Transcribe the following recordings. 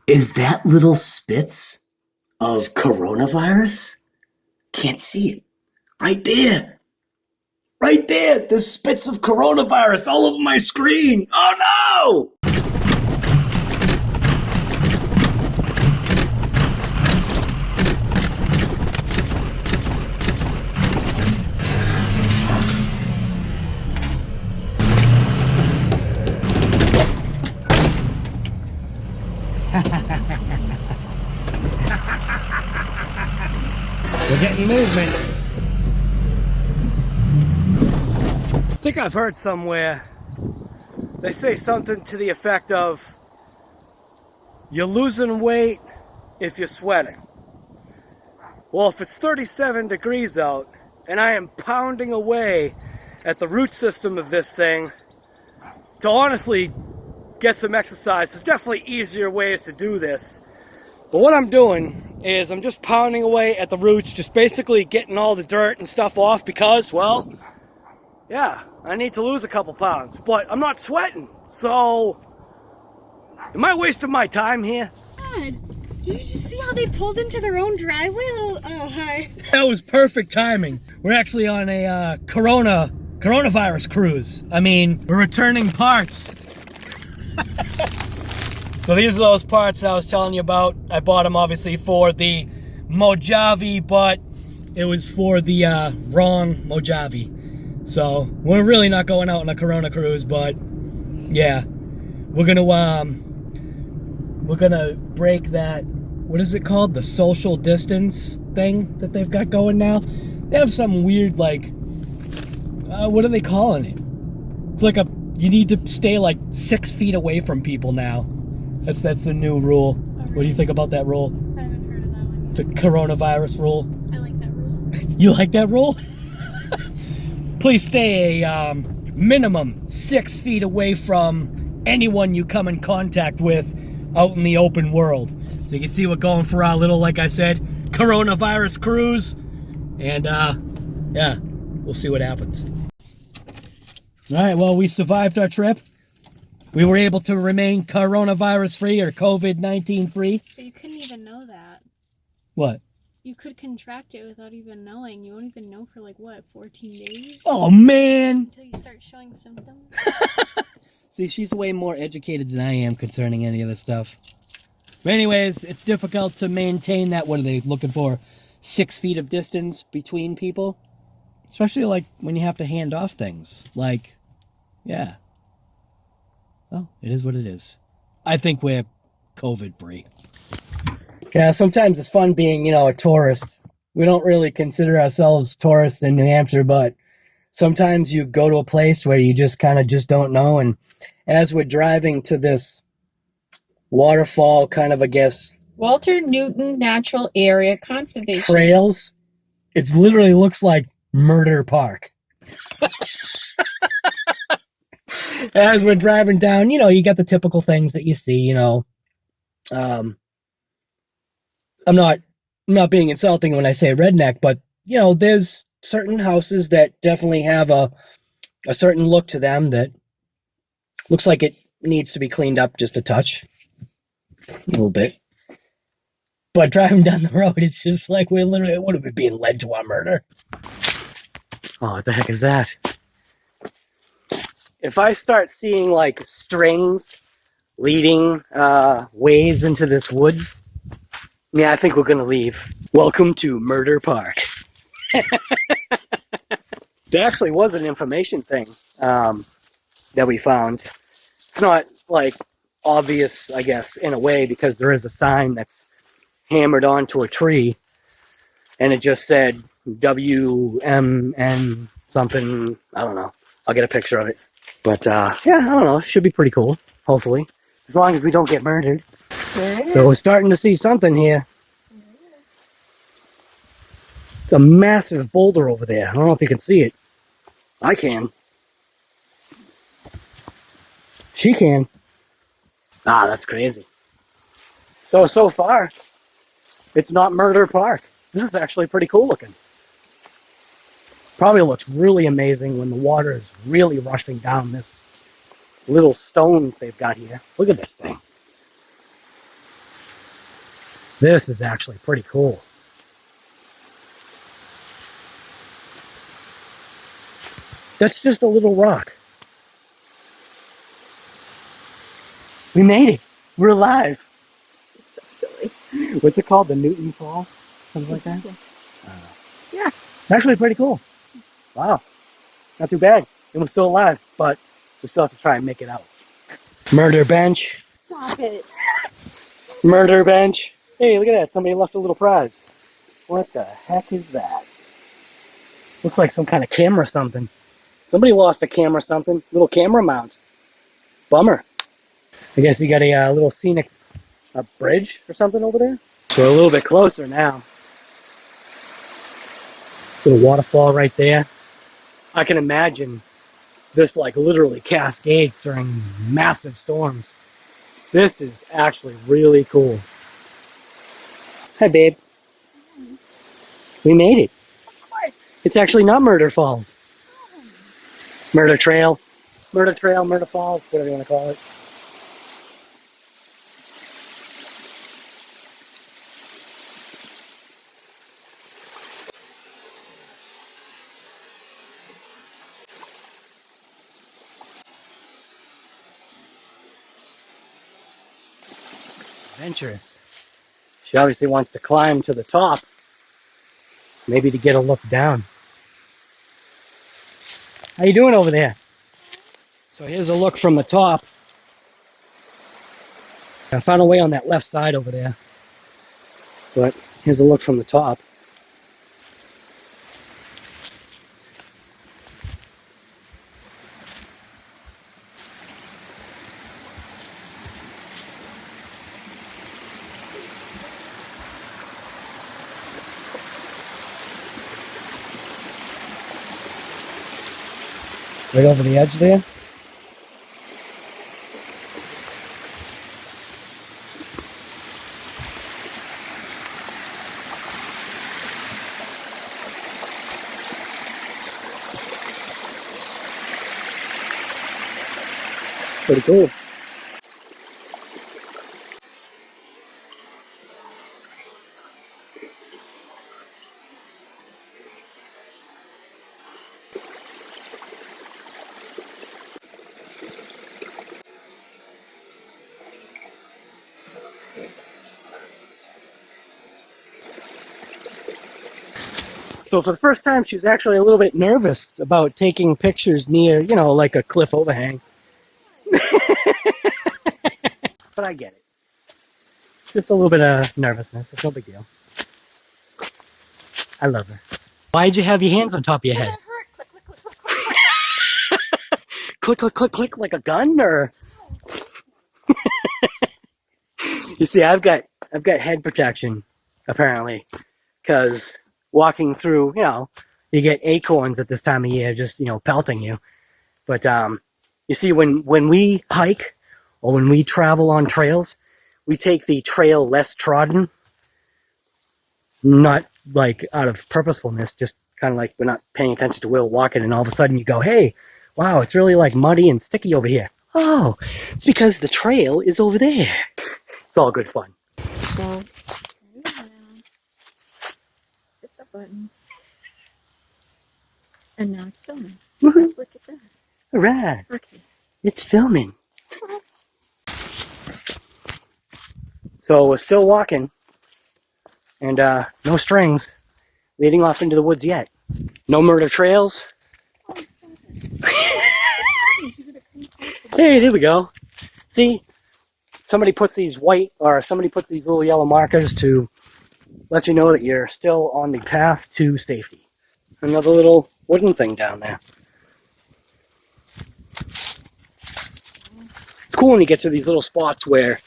Is that little spits of coronavirus? Can't see it. Right there. Right there. The spits of coronavirus all over my screen. Oh no! We're getting movement. I think I've heard somewhere they say something to the effect of you're losing weight if you're sweating. Well, if it's 37 degrees out and I am pounding away at the root system of this thing to honestly get some exercise, there's definitely easier ways to do this. But what I'm doing is I'm just pounding away at the roots, just basically getting all the dirt and stuff off because, well, yeah, I need to lose a couple pounds, but I'm not sweating. So, am I wasting my time here? God, did you just see how they pulled into their own driveway? Oh, hi. That was perfect timing. We're actually on a coronavirus cruise. I mean, we're returning parts. So these are those parts I was telling you about. I bought them obviously for the Mojave, but it was for the wrong Mojave. So we're really not going out on a Corona cruise, but yeah, we're gonna break that. What is it called? The social distance thing that they've got going now. They have some weird like, what are they calling it? It's like you need to stay like 6 feet away from people now. That's the new rule. Right. What do you think about that rule? I haven't heard of that one. The coronavirus rule? I like that rule. You like that rule? Please stay a minimum 6 feet away from anyone you come in contact with out in the open world. So you can see we're going for our little, like I said, coronavirus cruise. And yeah, we'll see what happens. All right, well, we survived our trip. We were able to remain coronavirus-free or COVID-19-free. But you couldn't even know that. What? You could contract it without even knowing. You won't even know for 14 days? Oh, man! Until you start showing symptoms. See, she's way more educated than I am concerning any of this stuff. But anyways, it's difficult to maintain that, what are they looking for? 6 feet of distance between people? Especially when you have to hand off things. Yeah. Well, it is what it is. I think we're COVID-free. Yeah, sometimes it's fun being, a tourist. We don't really consider ourselves tourists in New Hampshire, but sometimes you go to a place where you just kind of just don't know. And as we're driving to this waterfall kind of, I guess, Walter Newton Natural Area Conservation trails, it literally looks like Murder Park. As we're driving down, you got the typical things that you see, I'm not being insulting when I say redneck, but there's certain houses that definitely have a certain look to them that looks like it needs to be cleaned up just a touch, a little bit. But driving down the road, it's just like we're literally, what are we being led to our murder? Oh, what the heck is that? If I start seeing strings leading ways into this woods, yeah, I think we're gonna leave. Welcome to Murder Park. There actually was an information thing that we found. It's not obvious, I guess, in a way, because there is a sign that's hammered onto a tree, and it just said WMN something. I don't know. I'll get a picture of it. But, yeah, I don't know. It should be pretty cool, hopefully. As long as we don't get murdered. So we're starting to see something here. It's a massive boulder over there. I don't know if you can see it. I can. She can. Ah, that's crazy. So far, it's not Murder Park. This is actually pretty cool looking. Probably looks really amazing when the water is really rushing down this little stone they've got here. Look at this thing. This is actually pretty cool. That's just a little rock. We made it. We're alive. So silly. What's it called? The Newton Falls? Something like that? Yes. I don't know. Yes. It's actually pretty cool. Wow. Not too bad. And we're still alive, but we still have to try and make it out. Murder bench. Stop it. Murder bench. Hey, look at that. Somebody left a little prize. What the heck is that? Looks like some kind of camera or something. Somebody lost a camera or something. Little camera mount. Bummer. I guess you got a little scenic bridge or something over there. So we're a little bit closer now. Little waterfall right there. I can imagine this like literally cascades during massive storms. This is actually really cool. Hi, babe. We made it. Of course. It's actually not Murder Falls. Murder Trail. Murder Trail, Murder Falls, whatever you want to call it. Adventurous. She obviously wants to climb to the top. Maybe to get a look down. How you doing over there? So here's a look from the top. I found a way on that left side over there. But here's a look from the top. Right over the edge there. Pretty cool. So for the first time, she was actually a little bit nervous about taking pictures near, you know, like a cliff overhang. But I get it. Just a little bit of nervousness. It's no big deal. I love her. Why'd you have your hands on top of your head? Click, click, click, click like a gun, or? You see, I've got head protection, apparently, because walking through, you know, you get acorns at this time of year, just, you know, pelting you. But you see, when we hike or when we travel on trails, we take the trail less trodden, not like out of purposefulness, just kind of like we're not paying attention to where we're walking, and all of a sudden you go, hey, wow, it's really like muddy and sticky over here. Oh, it's because the trail is over there. It's all good fun. So, it's a button. And now it's filming. Woohoo. Look at that. All right, Okay. it's filming. So we're still walking, and no strings leading off into the woods yet. No murder trails. Hey, there we go. See, somebody puts these little yellow markers to let you know that you're still on the path to safety. Another little wooden thing down there. It's cool when you get to these little spots where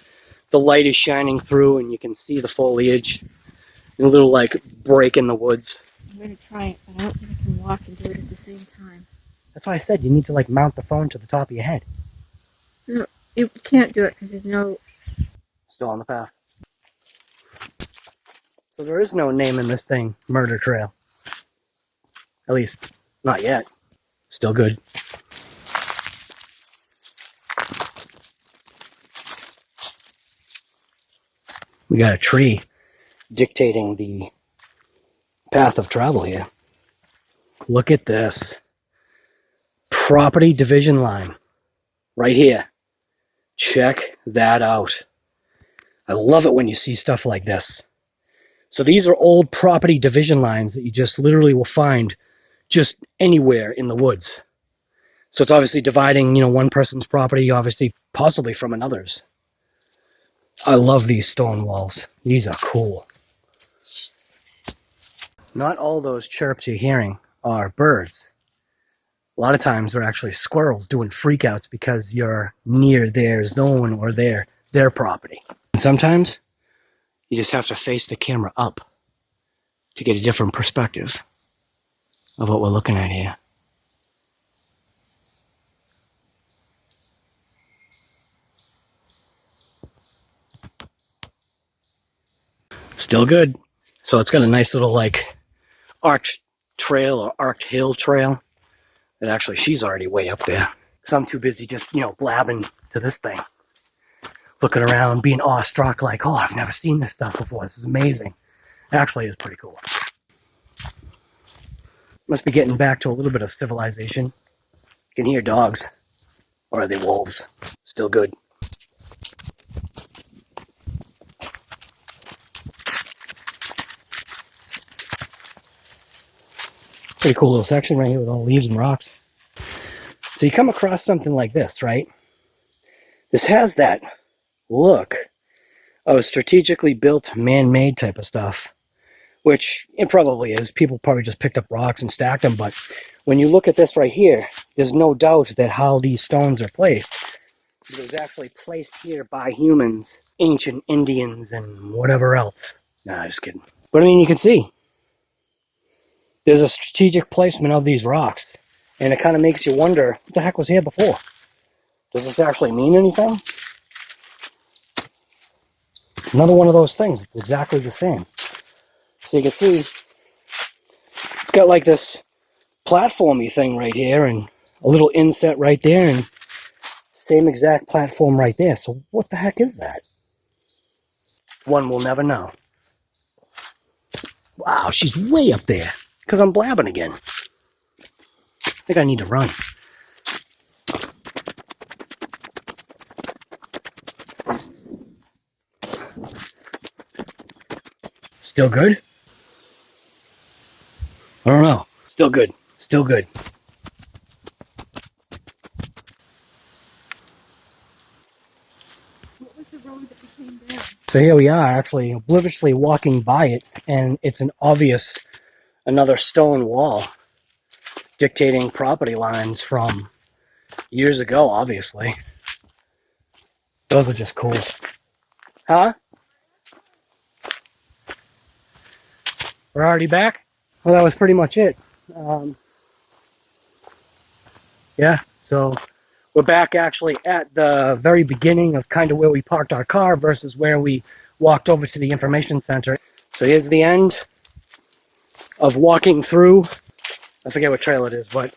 the light is shining through and you can see the foliage and a little like break in the woods. I'm going to try it, but I don't think I can walk and do it at the same time. That's why I said you need to like mount the phone to the top of your head. No, you can't do it because there's no... Still on the path. So there is no name in this thing, Murder Trail. At least, not yet. Still good. We got a tree. dictating the path of travel here. Look at this. Property division line. Right here. Check that out. I love it when you see stuff like this. So these are old property division lines that you just literally will find just anywhere in the woods. So it's obviously dividing, one person's property, obviously, possibly from another's. I love these stone walls. These are cool. Not all those chirps you're hearing are birds. A lot of times they're actually squirrels doing freakouts because you're near their zone or their property. And sometimes you just have to face the camera up to get a different perspective of what we're looking at here. Still good. So it's got a nice little arched trail or arched hill trail. And actually she's already way up there. So I'm too busy just, blabbing to this thing. Looking around, being awestruck, like, oh, I've never seen this stuff before. This is amazing. Actually, it's pretty cool. Must be getting back to a little bit of civilization. You can hear dogs. Or are they wolves? Still good. Pretty cool little section right here with all leaves and rocks. So you come across something like this, right? This has that look of strategically built, man-made type of stuff, which it probably is. People probably just picked up rocks and stacked them, but when you look at this right here, there's no doubt that how these stones are placed, it was actually placed here by humans, ancient Indians, and whatever else. Nah, just kidding. But I mean, you can see there's a strategic placement of these rocks, and it kind of makes you wonder, what the heck was here before? Does this actually mean anything? Another one of those things. It's exactly the same. So you can see it's got like this platformy thing right here and a little inset right there and same exact platform right there. So what the heck is that? One will never know. Wow, she's way up there because I'm blabbing again. I think I need to run. Still good? I don't know. Still good. Still good. What was the road that we came down? So here we are, actually obliviously walking by it, and it's an obvious another stone wall dictating property lines from years ago, obviously. Those are just cool. Huh? We're already back? Well, that was pretty much it. Yeah, so we're back actually at the very beginning of kind of where we parked our car versus where we walked over to the information center. So here's the end of walking through. I forget what trail it is, but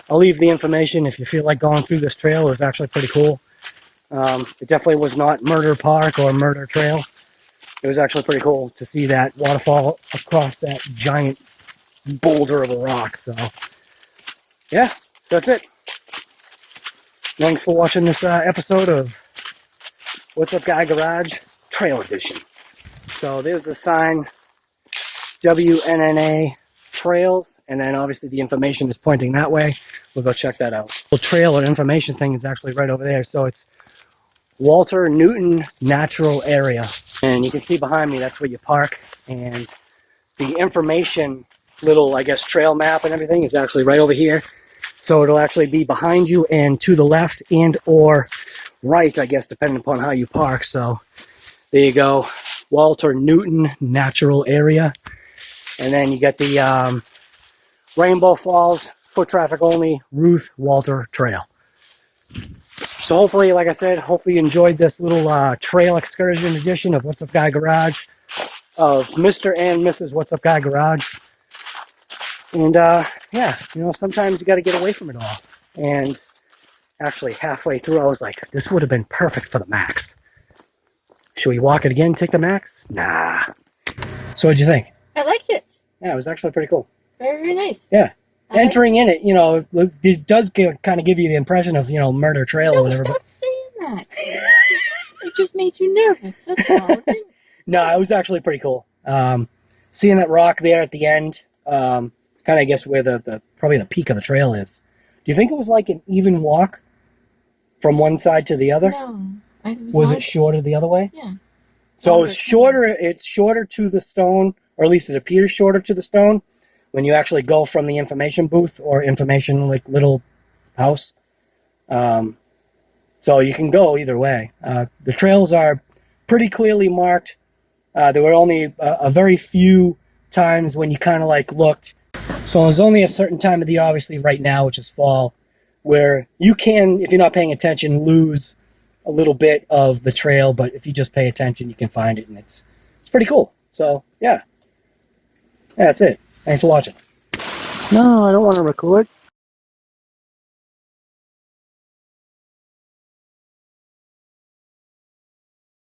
I'll leave the information if you feel like going through this trail. It was actually pretty cool. It definitely was not Murder Park or Murder Trail. It was actually pretty cool to see that waterfall across that giant boulder of a rock. So, yeah, that's it. Thanks for watching this episode of What's Up Guy Garage Trail Edition. So there's the sign, WNNA Trails, and then obviously the information is pointing that way. We'll go check that out. The trail or information thing is actually right over there. So it's Walter Newton Natural Area. And you can see behind me, that's where you park. And the information little, I guess, trail map and everything is actually right over here. So it'll actually be behind you and to the left and or right, I guess, depending upon how you park. So there you go. Walter Newton Natural Area. And then you get the Rainbow Falls, foot traffic only, Ruth Walter Trail. So hopefully, like I said, hopefully you enjoyed this little trail excursion edition of What's Up Guy Garage, of Mr. and Mrs. What's Up Guy Garage. And yeah, sometimes you got to get away from it all. And actually, halfway through, I was like, this would have been perfect for the Max. Should we walk it again, take the Max? Nah. So what'd you think? I liked it. Yeah, it was actually pretty cool. Very, very nice. Yeah. I liked Entering in it, it does kind of give you the impression of, Murder Trail or No, whatever. stop saying that. It just made you nervous. That's all. It didn't- No, it was actually pretty cool. Seeing that rock there at the end, kind of I guess where the probably the peak of the trail is. Do you think it was like an even walk from one side to the other? No. Was it shorter the other way? Yeah. So Longer. it's shorter to the stone, or at least it appears shorter to the stone when you actually go from the information booth or information like little house. So you can go either way. The trails are pretty clearly marked. There were only a very few times when you kind of like looked. So there's only a certain time of the year, obviously right now, which is fall, where you can, if you're not paying attention, lose a little bit of the trail, but if you just pay attention, you can find it, and it's pretty cool. So yeah, that's it. Thanks for watching. No, I don't want to record.